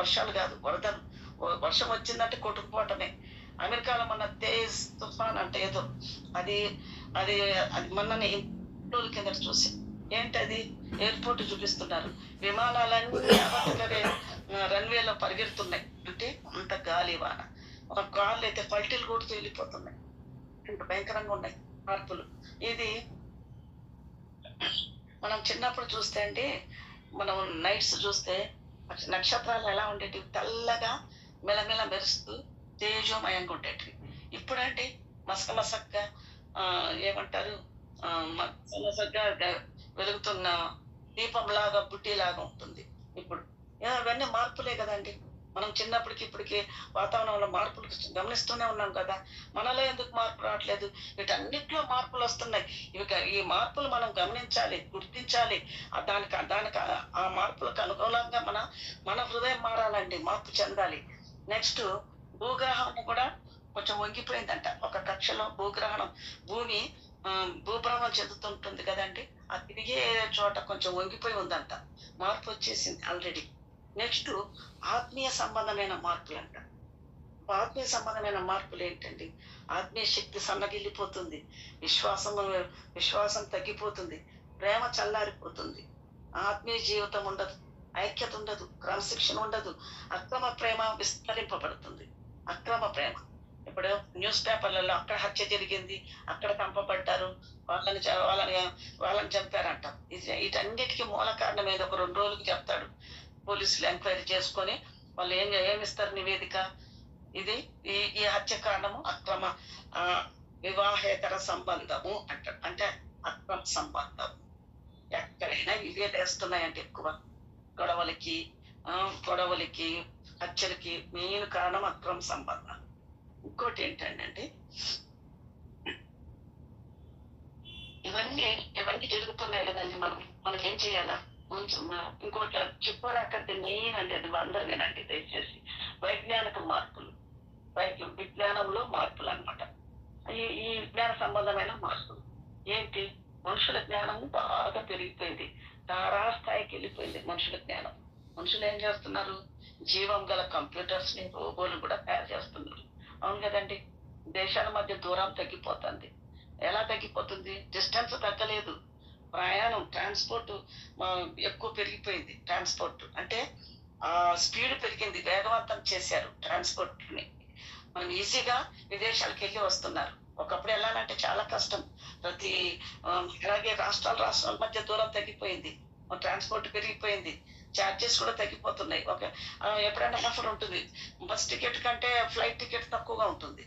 వర్షాలు కాదు వరదలు. వర్షం వచ్చిందంటే కొట్టుకుపోవటమే. అమెరికాలో మన తేజ్ తుఫాన్ అంటే ఏదో అది అది అది మొన్న రోజుల కింద చూసి ఏంటది ఎయిర్పోర్ట్ చూపిస్తున్నారు, విమానాలన్నీ అబద్ధమే రన్వేలో పరిగెడుతున్నాయి. అంటే అంత గాలి వాన, ఒక కార్లు అయితే పల్టీలు కొడుతూ వెళ్ళిపోతున్నాయి. ఇంత భయంకరంగా ఉన్నాయి మార్పులు. ఇది మనం చిన్నప్పుడు చూస్తే అండి, మనం నైట్స్ చూస్తే నక్షత్రాలు ఎలా ఉండేటివి, తెల్లగా మెలమెల మెరుస్తూ తేజోమయంగా ఉండేటివి. ఇప్పుడంటే మసక మసక్గా ఏమంటారు మసకగా వెలుగుతున్న దీపంలాగా బుడ్డిలాగా ఉంటుంది ఇప్పుడు. అవన్నీ మార్పులే కదండి. మనం చిన్నప్పటికి ఇప్పటికి వాతావరణంలో మార్పులు గమనిస్తూనే ఉన్నాం కదా. మనలో ఎందుకు మార్పు రావట్లేదు? వీటన్నిటిలో మార్పులు వస్తున్నాయి. ఈ మార్పులు మనం గమనించాలి, గుర్తించాలి. దానికి ఆ మార్పులకు అనుకూలంగా మన హృదయం మారాలండి, మార్పు చెందాలి. నెక్స్ట్ భూగ్రహం కూడా కొంచెం వంగిపోయిందంట. ఒక కక్షలో భూమి భూభ్రమణం చెందుతుంటుంది కదండి, ఆ తిరిగే చోట కొంచెం వంగిపోయి ఉందంట. మార్పు వచ్చేసింది ఆల్రెడీ. నెక్స్ట్ ఆత్మీయ సంబంధమైన మార్పులు అంట. ఆత్మీయ సంబంధమైన మార్పులు ఏంటండి? ఆత్మీయ శక్తి సన్నగిల్లిపోతుంది, విశ్వాసం తగ్గిపోతుంది, ప్రేమ చల్లారిపోతుంది, ఆత్మీయ జీవితం ఉండదు, ఐక్యత ఉండదు, క్రమశిక్షణ ఉండదు, అక్రమ ప్రేమ విస్తరింపబడుతుంది. అక్రమ ప్రేమ ఇప్పుడు న్యూస్ పేపర్లలో అక్కడ హత్య జరిగింది, అక్కడ చంపబడ్డారు, వాళ్ళని చంపారంట. వీటన్నిటికీ మూల కారణం ఏదో ఒక 2 రోజులకి చెప్తాడు. పోలీసులు ఎంక్వైరీ చేసుకొని వాళ్ళు ఏమిస్తారు నివేదిక, ఇది ఈ హత్య కారణము అక్రమ వివాహేతర సంబంధము అంటారు. అంటే అక్రమ సంబంధం. ఎక్కడైనా ఇవే వేస్తున్నాయంటే ఎక్కువ గొడవలకి హత్యలకి మెయిన్ కారణం అక్రమ సంబంధం. ఇంకోటి ఏంటంటే ఇవన్నీ జరుగుతున్నాయి కదండి. మనకి ఏం చేయాలా? ఇంకోటి చెప్పాలంటే మెయిన్ అంటే అది అందరూ వినండి దయచేసి. వైజ్ఞానిక మార్పులు, విజ్ఞానంలో మార్పులు అనమాట. ఈ విజ్ఞాన సంబంధమైన మార్పులు ఏంటి? మనుషుల జ్ఞానం బాగా పెరిగిపోయింది, తారాస్థాయికి వెళ్ళిపోయింది మనుషుల జ్ఞానం. మనుషులు ఏం చేస్తున్నారు? జీవం గల కంప్యూటర్స్ ని, రోబోలు కూడా తయారు చేస్తున్నారు. అవును కదండి. దేశాల మధ్య దూరం తగ్గిపోతుంది. ఎలా తగ్గిపోతుంది? డిస్టెన్స్ తగ్గలేదు, ప్రయాణం ట్రాన్స్పోర్ట్ ఎక్కువ పెరిగిపోయింది. ట్రాన్స్పోర్ట్ అంటే స్పీడ్ పెరిగింది, వేగవంతం చేశారు ట్రాన్స్పోర్ట్ ని. మనం ఈజీగా విదేశాలకు వెళ్ళి వస్తున్నారు. ఒకప్పుడు వెళ్ళాలంటే చాలా కష్టం. అలాగే రాష్ట్రాల మధ్య దూరం తగ్గిపోయింది, ట్రాన్స్పోర్ట్ పెరిగిపోయింది, ఛార్జెస్ కూడా తగ్గిపోతున్నాయి. ఎప్పుడైనా ఆఫర్ ఉంటుంది, బస్ టికెట్ కంటే ఫ్లైట్ టికెట్ తక్కువగా ఉంటుంది.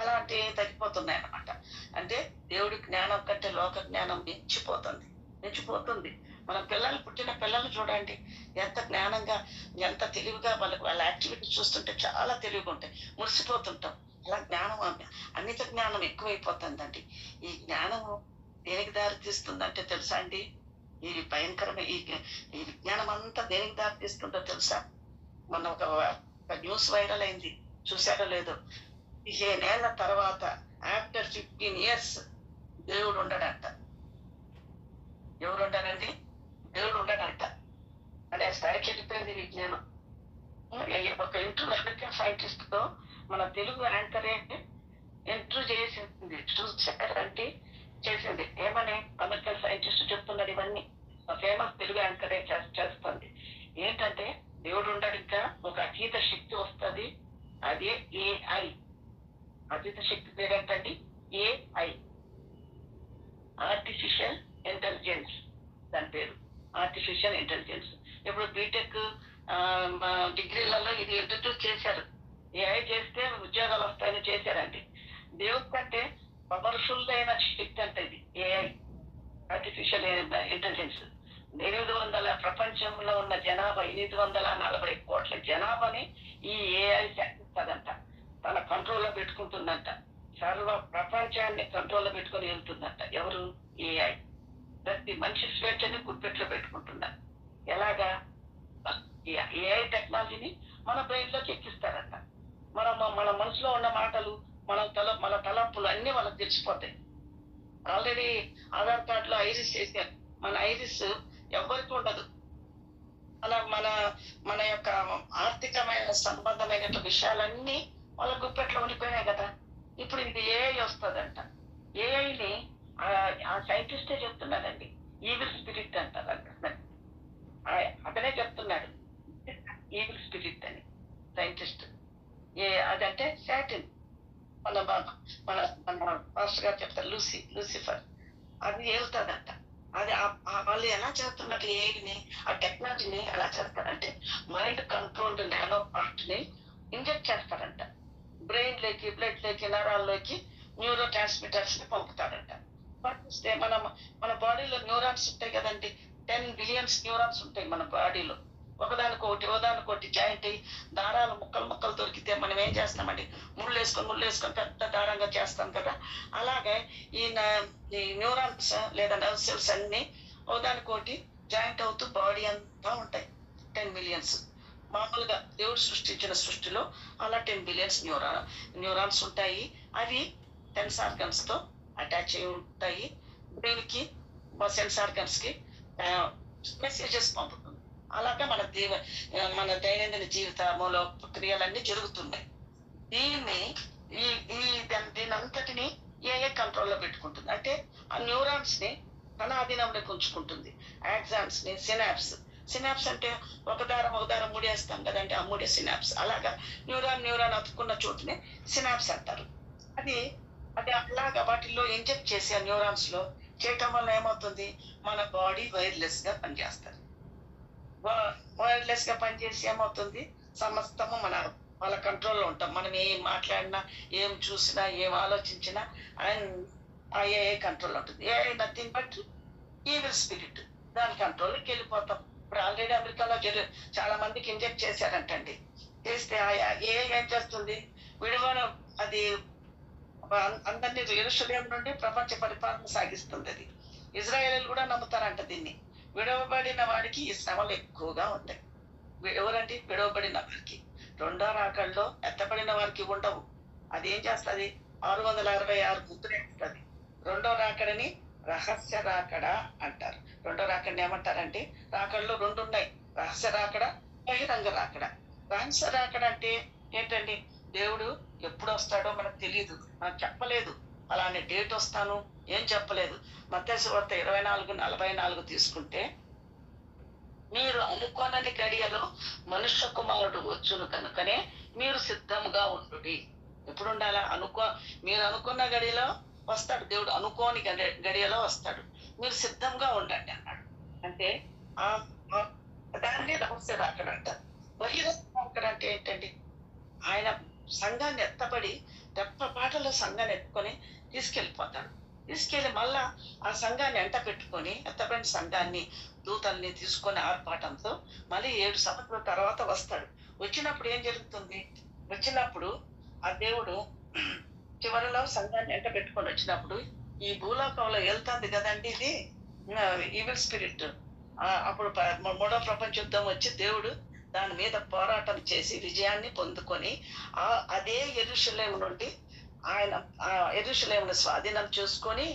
అలాంటివి తగ్గిపోతున్నాయి అన్నమాట. అంటే దేవుడి జ్ఞానం కంటే లోక జ్ఞానం మించిపోతుంది. మన పుట్టిన పిల్లలు చూడండి, ఎంత జ్ఞానంగా, ఎంత తెలివిగా వాళ్ళ యాక్టివిటీ చూస్తుంటే చాలా తెలివిగా ఉంటాయి, మురిసిపోతుంటాం. అలా జ్ఞానం, అన్నిత జ్ఞానం ఎక్కువైపోతుందండి. ఈ జ్ఞానము దేనికి దారి తీస్తుందంటే తెలుసా అండి? ఈ భయంకరమైన ఈ విజ్ఞానం అంతా దేనికి దారి తీస్తుందో తెలుసా? మొన్న ఒక న్యూస్ వైరల్ అయింది, చూశారో లేదో. 15 ఏళ్ల తర్వాత ఆఫ్టర్ 15 years దేవుడు ఉండడంట. ఎవరు ఉండడండి? దేవుడు ఉండడంట. అంటే స్థాయికి వెళ్ళిపోయింది విజ్ఞానం. ఒక ఇంటర్వ్యూ అమెరికన్ సైంటిస్ట్ తో మన తెలుగు యాంకరే ఇంటర్వ్యూ చేసింది. చూసారంటే చేసింది ఏమని? అమెరికన్ సైంటిస్ట్ చెప్తున్నారు ఇవన్నీ. ఫేమస్ తెలుగు యాంకరే చేస్తుంది. ఏంటంటే దేవుడు ఉండడు, ఇంకా ఒక అతీత శక్తి వస్తుంది, అదే ఏఐ. అతీత శక్తి పేరేంటండి? AI, artificial intelligence. దాని పేరు ఆర్టిఫిషియల్ ఇంటెలిజెన్స్. ఇప్పుడు బీటెక్ డిగ్రీలలో ఇది ఇంట్రడ్యూస్ చేశారు. ఏఐ చేస్తే ఉద్యోగాలు వస్తాయని చేశారండి. దేవుడి కంటే పవర్ఫుల్ అయిన శక్తి అంటే ఇది ఏఐ, ఆర్టిఫిషియల్ ఇంటెలిజెన్స్. 800 ప్రపంచంలో ఉన్న జనాభా 840 కోట్ల జనాభాని ఈ ఏఐ శాసిస్తుందంట, తన కంట్రోల్లో పెట్టుకుంటుందంట. సర్వ ప్రపంచాన్ని కంట్రోల్లో పెట్టుకొని వెళ్తుందంట. ఎవరు? ఏఐ. ప్రతి మనిషి స్వేచ్ఛని గుప్పెట్లో పెట్టుకుంటున్నారు. ఎలాగా? ఏఐ టెక్నాలజీని మన బ్రెయిన్ లోకి ఎక్కిస్తారంట. మన మనసులో ఉన్న మాటలు, మన తలంపులు అన్ని వాళ్ళకి తెలిసిపోతాయి. ఆల్రెడీ ఆధార్ కార్డులో ఐరిస్ చేశారు. మన ఐరిస్ ఎవరికి ఉండదు. అలా మన మన యొక్క ఆర్థికమైన సంబంధమైన విషయాలన్నీ వాళ్ళ గుప్పెట్లో ఉండిపోయినాయి కదా. ఇప్పుడు ఇది ఏఐ వస్తుందంట. ఏఐని ఆ సైంటిస్టే చెప్తున్నాడండి, ఈవిల్ స్పిరిట్ అంటారు. అతనే చెప్తున్నాడు ఈవిల్ స్పిరిట్ అని, సైంటిస్ట్. అదంటే శాటిన్. మన మన మన మాస్టర్ గారు చెప్తారు లూసిఫర్. అది ఏలుతుందంట. అది వాళ్ళు ఎలా చేస్తున్నట్టు ఏఐని, ఆ టెక్నాలజీని ఎలా చేస్తారంటే మైండ్ కంట్రోల్డ్ నానో పార్ట్ ని ఇంజెక్ట్ చేస్తారంట. బ్రెయిన్ లోకి, బ్లడ్ లోకి, నరాల్లోకి న్యూరో ట్రాన్స్మిటర్స్ ని పంపుతారంట. పంపిస్తే మన బాడీలో న్యూరాన్స్ ఉంటాయి కదండి. 10 బిలియన్స్ న్యూరాన్స్ ఉంటాయి మన బాడీలో. ఒకదానికొకటి జాయింట్ అయ్యి దారాలు ముక్కలు దొరికితే మనం ఏం చేస్తామండి, ముళ్ళు వేసుకొని పెద్ద దారంగా చేస్తాం కదా. అలాగే ఈ న్యూరాన్స్ లేదా నర్వ్ సెల్స్ అన్ని ఒకదానికోటి జాయింట్ అవుతూ బాడీ అంతా ఉంటాయి. 10 మిలియన్స్. మామూలుగా దేవుడు సృష్టించిన సృష్టిలో అలా 10 బిలియన్స్ న్యూరాన్స్ ఉంటాయి. అవి సెన్స్ ఆర్గన్స్ తో అటాచ్ అయి ఉంటాయి. బ్రెయిన్ కి, సెన్స్ ఆర్గన్స్ కి మెసేజెస్ పంపుతుంది. అలాగే మన దైనందిన జీవితంలో క్రియలన్నీ జరుగుతున్నాయి. దీని అంతటిని ఏఏ కంట్రోల్లో పెట్టుకుంటుంది. అంటే ఆ న్యూరాన్స్ ని తన అధీనంలోకి ఉంచుకుంటుంది. యాక్సాన్స్ ని, సినాప్స్ అంటే ఒక దారం ముడేస్తాం కదంటే, ఆ ముడే సినాప్స్. అలాగా న్యూరాన్ అతుక్కున్న చోటుని సినాప్స్ అంటారు. అది అలాగా వాటిల్లో ఇంజెక్ట్ చేసే న్యూరాన్స్ లో చేయటం వల్ల ఏమవుతుంది, మన బాడీ వైర్లెస్ గా పనిచేస్తారు. వైర్లెస్ గా పనిచేసి ఏమవుతుంది, సమస్తము వాళ్ళ కంట్రోల్లో ఉంటాం. మనం ఏం మాట్లాడినా, ఏం చూసినా, ఏం ఆలోచించినా ఆ ఏఐ కంట్రోల్ ఉంటుంది. AI nothing but evil spirit. దాని కంట్రోల్కి వెళ్ళిపోతాం. ఇప్పుడు ఆల్రెడీ అమెరికాలో చాలా మందికి ఇంజెక్ట్ చేశారంటండి. చేస్తే ఏఐ ఏం చేస్తుంది, విడివడం అది అందరినీ యెరూషలేము నుండి ప్రపంచ పరిపాలన సాగిస్తుంది. అది ఇజ్రాయేలీలు కూడా నమ్ముతారంట దీన్ని. విడవబడిన వాడికి ఈ శ్రమలు ఎక్కువగా ఉంటాయి. ఎవరండి? విడవబడిన వారికి. రెండో రాకడలో ఎత్తబడిన వారికి ఉండవు. అది ఏం చేస్తుంది, 666 ముద్దులు వేస్తుంది. రెండో రాకడని రహస్య రాకడ అంటారు. రెండో రాకడని ఏమంటారంటే, రాకడలో 2 ఉన్నాయి, రహస్య రాకడ, బహిరంగ రాకడ. రహస్య రాకడ అంటే ఏంటండి, దేవుడు ఎప్పుడు వస్తాడో మనకు తెలియదు, నాకు చెప్పలేదు, అలానే డేట్ వస్తాను ఏం చెప్పలేదు. మత్తయి సువార్త 24:44 తీసుకుంటే, మీరు అనుకోనని గడియలో మనుష్య కుమారుడు వచ్చును కనుకనే మీరు సిద్ధంగా ఉండుడి. ఎప్పుడు ఉండాలా? మీరు అనుకున్న గడియలో వస్తాడు దేవుడు, అనుకోని గడియలో వస్తాడు, మీరు సిద్ధంగా ఉండండి అన్నాడు. అంటే దాన్ని రహస్య రాకడ అంటారు. బహిరంగ రాకడ అంటే ఏంటండి, ఆయన సంఘాన్ని ఎత్తబడి రెప్పపాటలో సంఘాన్ని ఎత్తుకొని తీసుకెళ్ళిపోతాడు. తీసుకెళ్లి మళ్ళా ఆ సంఘాన్ని ఎంట పెట్టుకొని, ఎత్తబడిన సంఘాన్ని, దూతల్ని తీసుకొని ఆర్పాటంతో మళ్ళీ 7 సంవత్సరాల తర్వాత వస్తాడు. వచ్చినప్పుడు ఏం జరుగుతుంది, వచ్చినప్పుడు ఆ దేవుడు చివరిలో సంఘాన్ని ఎంట పెట్టుకొని వచ్చినప్పుడు ఈ భూలోకంలో వెళ్తుంది కదండి ఇది ఈవిల్ స్పిరిట్. అప్పుడు 3వ ప్రపంచ యుద్ధం వచ్చి దేవుడు దాని మీద పోరాటం చేసి విజయాన్ని పొందుకొని అదే యెరూషలేము నుండి ఆయన యెరూషలేమును స్వాధీనం చేసుకొని,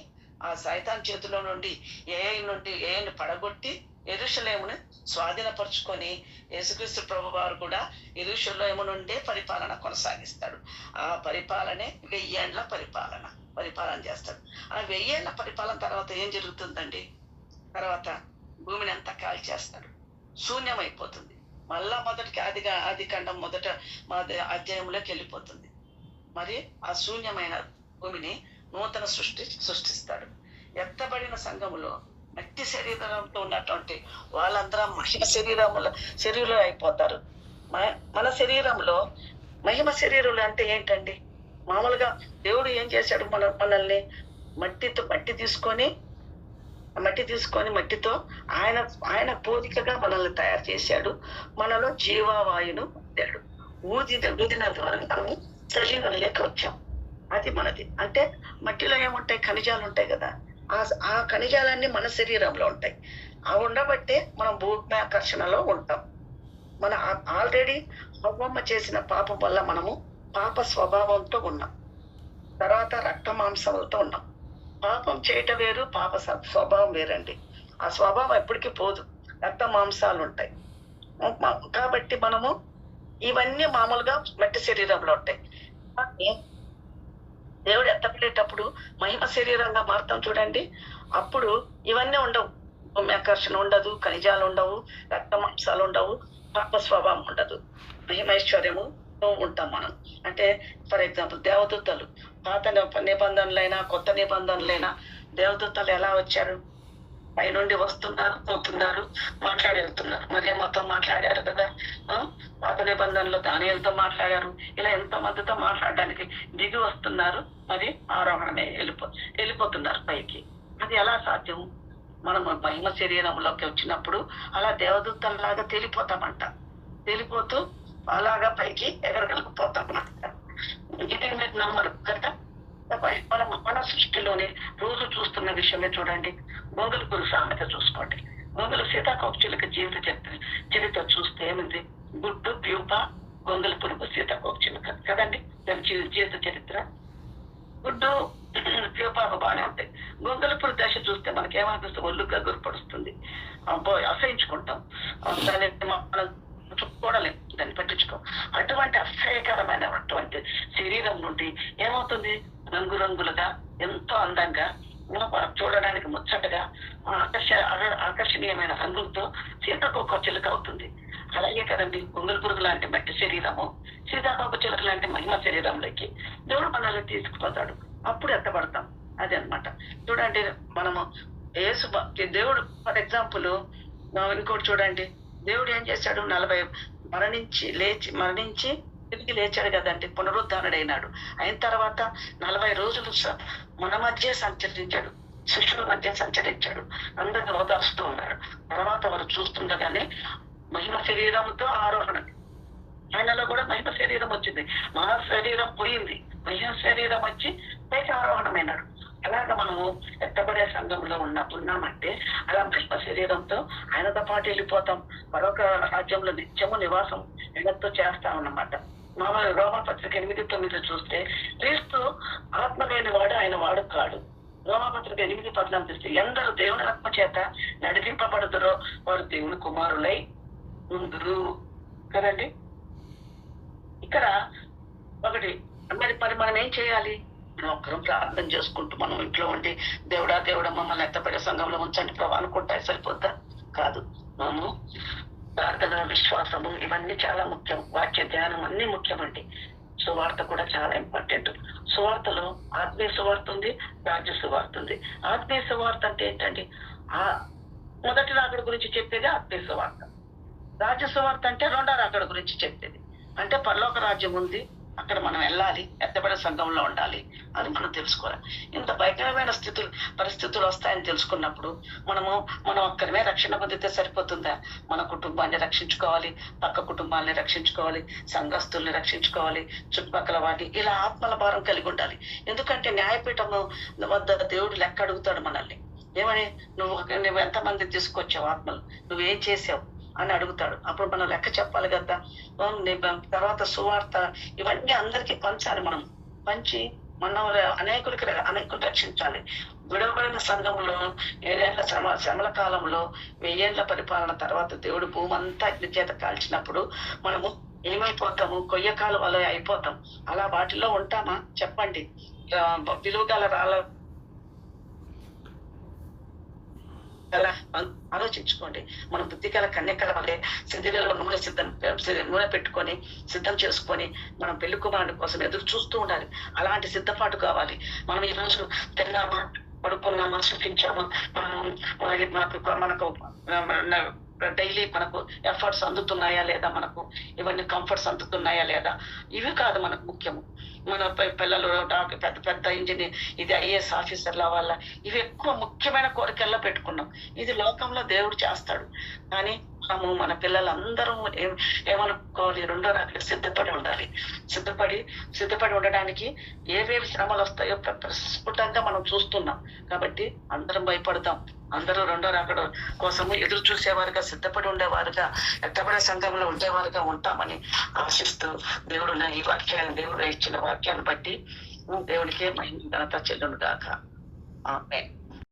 ఆ సైతాన్ చేతిలో నుండి ఏఐని పడగొట్టి యెరూషలేమును స్వాధీనపరుచుకొని, యేసుక్రీస్తు ప్రభు వారు కూడా యెరూషలేము నుండే పరిపాలన కొనసాగిస్తాడు. ఆ పరిపాలనే 1000 ఏళ్ల పరిపాలన చేస్తాడు. ఆ 1000 ఏళ్ల పరిపాలన తర్వాత ఏం జరుగుతుందండి, తర్వాత భూమిని అంతా కాల్చేస్తాడు, శూన్యమైపోతుంది. మళ్ళా ఆది కాండం మొదట అధ్యాయంలోకి వెళ్ళిపోతుంది. మరి ఆ శూన్యమైన భూమిని నూతన సృష్టిస్తాడు. ఎత్తబడిన సంఘములో మట్టి శరీరంతో ఉన్నటువంటి వాళ్ళందరూ మహిమ శరీరంలో అయిపోతారు. మన శరీరంలో మహిమ శరీరులు అంటే ఏంటండి, మామూలుగా దేవుడు ఏం చేశాడు, మనల్ని మట్టి తీసుకొని మట్టితో ఆయన పోలికగా మనల్ని తయారు చేశాడు. మనలో జీవవాయును పొందాడు. ఊదిన ద్వారా మనము శరీరంలోకి వచ్చాం. అది మనది. అంటే మట్టిలో ఏముంటాయి, ఖనిజాలు ఉంటాయి కదా, ఆ ఖనిజాలన్నీ మన శరీరంలో ఉంటాయి. అవి ఉండబట్టే మనం భూమి ఆకర్షణలో ఉంటాం. మన ఆల్రెడీ హవ్వమ్మ చేసిన పాపం వల్ల మనము పాప స్వభావంతో ఉన్నాం. తర్వాత రక్త మాంసములతో ఉన్నాం. పాపం చేయటం వేరు, పాప స్వభావం వేరండి. ఆ స్వభావం ఎప్పటికీ పోదు, రక్త మాంసాలు ఉంటాయి. కాబట్టి మనము ఇవన్నీ మామూలుగా మట్టి శరీరంలో ఉంటాయి. కానీ దేవుడు ఎత్తపడేటప్పుడు మహిమ శరీరంగా మారుతాం చూడండి, అప్పుడు ఇవన్నీ ఉండవు. భూమ్యాకర్షణ ఉండదు, ఖనిజాలు ఉండవు, రక్త మాంసాలు ఉండవు, పాప స్వభావం ఉండదు, మహిమైశ్వర్యము ఉంటాం మనం. అంటే ఫర్ ఎగ్జాంపుల్ దేవదూతలు, పాత నిబంధనలైనా కొత్త నిబంధనలైనా దేవదూతలు ఎలా వచ్చారు? పైనుండి వస్తున్నారు, పోతున్నారు, మాట్లాడి వెళ్తున్నారు. మరి మొత్తం మాట్లాడారు కదా. పాత నిబంధనలో దానియాలతో మాట్లాడారు. ఇలా ఎంతో మందితో మాట్లాడడానికి దిగి వస్తున్నారు, మరి ఆరోహణమే వెళ్ళిపోతున్నారు పైకి. అది ఎలా సాధ్యం? మనం మహిమ శరీరంలోకి వచ్చినప్పుడు అలా దేవదూతల్లాగా తేలిపోతామంట. తేలిపోతూ అలాగా పైకి ఎగరగలిగిపోతామంట. ఇది మీరు నమ్మరు కదా. మన సృష్టిలోనే రోజు చూస్తున్న విషయమే చూడండి. గొంగళిపురు సామెత చూసుకోండి. గొంగళి సీతాకోకచిలుక చరిత్ర చూస్తే ఏమింది? గుడ్డు, ప్యూప, గొంగళిపురుగు, సీతాకోకచిలుక కదండి దాని జీవిత చరిత్ర. గుడ్డు, ప్యూపాకు బాగానే ఉంటాయి. గొంగళిపురు దశ చూస్తే మనకి ఏమనిపిస్తుంది? ఒళ్ళుగా గురిపడుస్తుంది, అసహించుకుంటాం దాన్ని, మనం చూడలేం, దాన్ని పట్టించుకోం. అటువంటి అసహ్యకరమైనటువంటి శరీరం నుండి ఏమవుతుంది? రంగురంగులుగా, ఎంతో అందంగా, చూడడానికి ముచ్చటగా, ఆకర్షణీయమైన రంగులతో సీతాకోక చిలుక అవుతుంది. అలాగే కదండి గొంగళిపురుగు లాంటి మట్టి శరీరము సీతాకోక చిలుక లాంటి మహిమ శరీరంలోకి దేవుడు మనల్ని తీసుకుపోతాడు. అప్పుడు ఎత్తబడతాం. అది అన్నమాట. చూడండి, మనము దేవుడు ఫర్ ఎగ్జాంపుల్ ఇంకోటి చూడండి, దేవుడు ఏం చేశాడు? 40 మరణించి తిరిగి లేచాడు కదండి, పునరుద్ధరణుడైనాడు. అయిన తర్వాత 40 రోజులు మన మధ్య సంచరించాడు, శిష్యుల మధ్య సంచరించాడు, అందరిని ఓదార్స్తూ ఉన్నాడు. తర్వాత వారు చూస్తుండగానే మహిమ శరీరంతో ఆరోహణ, ఆయనలో కూడా మహిమ శరీరం వచ్చింది. మన శరీరం పోయింది, మహిమ శరీరం వచ్చి పైకి ఆరోహణమైనాడు. అలాగా మనము ఎత్తబడే సంఘంలో ఉన్నామంటే అలా మహిమ శరీరంతో ఆయనతో పాటు వెళ్ళిపోతాం. మరొక రాజ్యంలో నిత్యము నివాసం ఎన్నతో చేస్తామన్నమాట. మామూలు రోమపత్రిక 8:9 చూస్తే క్రీస్తు ఆత్మ లేని వాడు ఆయన వాడు కాడు. రోమపత్రిక 8:14 చూస్తే ఎందరూ దేవుని ఆత్మ చేత నడిపింపబడుదురో వారు దేవుని కుమారులై ఉందురు కదండి. ఇక్కడ ఒకటి మరి మనం ఏం చేయాలి? మనం ఒక్కరం ప్రార్థన చేసుకుంటూ మనం ఇంట్లో ఉండి దేవుడా మమ్మల్ని ఎత్తపడే సంఘంలో ఉంచండి ప్రభు అనుకుంటా సరిపోద్దా? కాదు. మనము ప్రార్థన, విశ్వాసము ఇవన్నీ చాలా ముఖ్యం. వాక్య ధ్యానం అన్ని ముఖ్యమండి. సువార్త కూడా చాలా ఇంపార్టెంట్. సువార్తలో ఆత్మీయ సువార్త ఉంది, రాజ్య సువార్త ఉంది. ఆత్మీయ సువార్త అంటే ఏంటండి? మొదటి రాకడ గురించి చెప్పేది ఆత్మీయ సువార్త. రాజ్య సువార్త అంటే రెండో రాకడ గురించి చెప్పేది. అంటే పరలోక రాజ్యం ఉంది, అక్కడ మనం వెళ్ళాలి, ఎత్తబడే సంఘంలో ఉండాలి అని మనం తెలుసుకోవాలి. ఇంత భయంకరమైన పరిస్థితులు వస్తాయని తెలుసుకున్నప్పుడు మనం ఒక్కరిమే రక్షణ పొందితే సరిపోతుందా? మన కుటుంబాన్ని రక్షించుకోవాలి, పక్క కుటుంబాన్ని రక్షించుకోవాలి, సంఘస్థుల్ని రక్షించుకోవాలి, చుట్టుపక్కల వారిని, ఇలా ఆత్మల భారం కలిగి ఉండాలి. ఎందుకంటే న్యాయపీఠం వద్ద దేవుడు లెక్క అడుగుతాడు మనల్ని. ఏమని? నువ్వు ఎంతమంది తీసుకొచ్చావు ఆత్మలు, నువ్వేం చేసావు అని అడుగుతాడు. అప్పుడు మనం లెక్క చెప్పాలి కదా. తర్వాత సువార్త ఇవన్నీ అందరికీ పంచాలి. మనం పంచి మనం అనేకులు రక్షించాలి. విడవబడిన సంఘంలో 7 ఏళ్ల శ్రమల కాలంలో 1000 ఏళ్ల పరిపాలన తర్వాత దేవుడు భూమి అంతా అగ్ని చేత కాల్చినప్పుడు మనము ఏమైపోతాము? కొయ్య కాలువలో అయిపోతాం. అలా వాటిలో ఉంటామా? చెప్పండి. విలువగల రాళ్ళ ఆలోచించుకోండి. మనం బుద్ధిగల కన్యకల వల్లే సిద్ధిలో నూనె పెట్టుకొని సిద్ధం చేసుకొని మనం పెళ్లి కుమారుని కోసం ఎదురు చూస్తూ ఉండాలి. అలాంటి సిద్ధపాటు కావాలి. మనం ఈరోజు తిన్నామా, పడుకున్నామా, సుఖించామా, మనకు డైలీ మనకు ఎఫర్ట్స్ అందుతున్నాయా లేదా, మనకు ఇవన్నీ కంఫర్ట్స్ అందుతున్నాయా లేదా, ఇవి కాదు మనకు ముఖ్యము. మన పిల్లలు పెద్ద పెద్ద ఇంజనీర్, ఇది ఐఏఎస్ ఆఫీసర్ల వల్ల, ఇవి ఎక్కువ ముఖ్యమైన కోరికల్లో పెట్టుకున్నాం. ఇది లోకంలో దేవుడు చేస్తాడు. కానీ మన పిల్లలందరూ ఏమనుకోవాలి? రెండో రాకడ సిద్ధపడి ఉండాలి. సిద్ధపడి ఉండడానికి ఏవేవి శ్రమలు వస్తాయో ప్రస్ఫుటంగా మనం చూస్తున్నాం. కాబట్టి అందరం భయపడతాం. అందరూ రెండో రాకడ కోసము ఎదురు చూసేవారుగా, సిద్ధపడి ఉండేవారుగా, ఎత్తబడే సంఘంలో ఉండేవారుగా ఉంటామని ఆశిస్తూ దేవుడు ఇచ్చిన వాక్యాన్ని బట్టి దేవుడికే మహిమ ఘనత చెల్లును గాక. ఆమేన్.